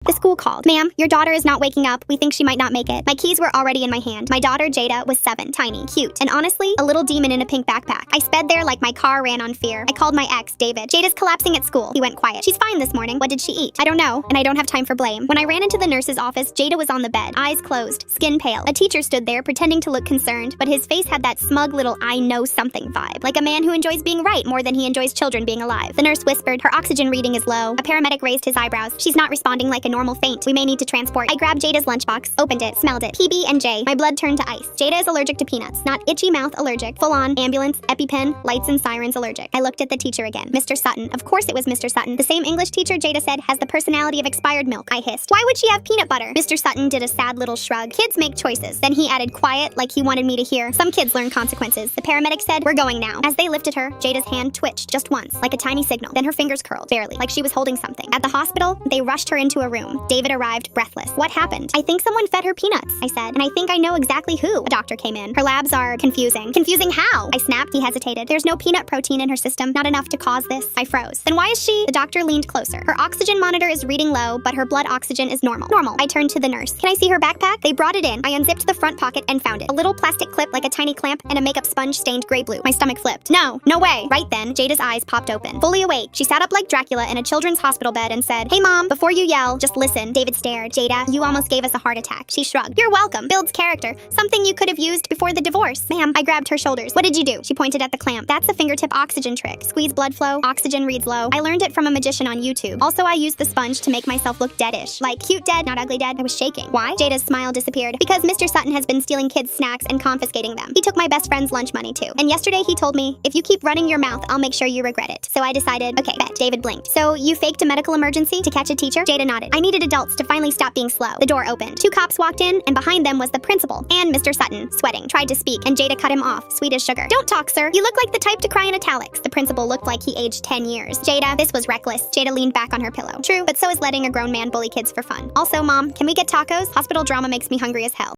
The school called. Ma'am, your daughter is not waking up. We think she might not make it. My keys were already in my hand. My daughter, Jada, was 7, tiny, cute, and honestly, a little demon in a pink backpack. I sped there like my car ran on fear. I called my ex, David. Jada's collapsing at school. He went quiet. She's fine this morning. What did she eat? I don't know, and I don't have time for blame. When I ran into the nurse's office, Jada was on the bed, eyes closed, skin pale. A teacher stood there pretending to look concerned, but his face had that smug little I know something vibe, like a man who enjoys being right more than he enjoys children being alive. The nurse whispered, her oxygen reading is low. A paramedic raised his eyebrows. She's not responding like a normal faint. We may need to transport. I grabbed Jada's lunchbox, opened it, smelled it. PB&J. My blood turned to ice. Jada is allergic to peanuts, not itchy mouth allergic. Full on, ambulance, EpiPen, lights and sirens allergic. I looked at the teacher again. Mr. Sutton. Of course it was Mr. Sutton. The same English teacher Jada said has the personality of expired milk. I hissed. Why would she have peanut butter? Mr. Sutton did a sad little shrug. Kids make choices. Then he added quiet, like he wanted me to hear. Some kids learn consequences. The paramedic said, we're going now. As they lifted her, Jada's hand twitched just once, like a tiny signal. Then her fingers curled, barely, like she was holding something. At the hospital, they rushed her into a room. David arrived, breathless. What happened? I think someone fed her peanuts, I said, and I think I know exactly who. A doctor came in. Her labs are confusing. Confusing how? I snapped. He hesitated. There's no peanut protein in her system, not enough to cause this. I froze. Then why is she? The doctor leaned closer. Her oxygen monitor is reading low, but her blood oxygen is normal. Normal. I turned to the nurse. Can I see her backpack? They brought it in. I unzipped the front pocket and found it. A little plastic clip like a tiny clamp and a makeup sponge stained gray blue. My stomach flipped. No way. Right then, Jada's eyes popped open. Fully awake, she sat up like Dracula in a children's hospital bed and said, hey mom, before you yell, just listen. David stared. Jada, you almost gave us a heart attack. She shrugged. You're welcome. Builds character. Something you could have used before the divorce. Ma'am, I grabbed her shoulders. What did you do? She pointed at the clamp. That's a fingertip oxygen trick. Squeeze blood flow, oxygen reads low. I learned it from a magician on YouTube. Also, I used the sponge to make myself look deadish. Like cute dead, not ugly dead. I was shaking. Why? Jada's smile disappeared. Because Mr. Sutton has been stealing kids' snacks and confiscating them. He took my best friend's lunch money too. And yesterday he told me, if you keep running your mouth, I'll make sure you regret it. So I decided, okay, bet. David blinked. So you faked a medical emergency to catch a teacher? Jada nodded. I needed adults to finally stop being slow. The door opened. 2 cops walked in, and behind them was the principal and Mr. Sutton, sweating. Tried to speak, and Jada cut him off, sweet as sugar. Don't talk, sir. You look like the type to cry in italics. The principal looked like he aged 10 years. Jada, this was reckless. Jada leaned back on her pillow. True, but so is letting a grown man bully kids for fun. Also, mom, can we get tacos? Hospital drama makes me hungry as hell.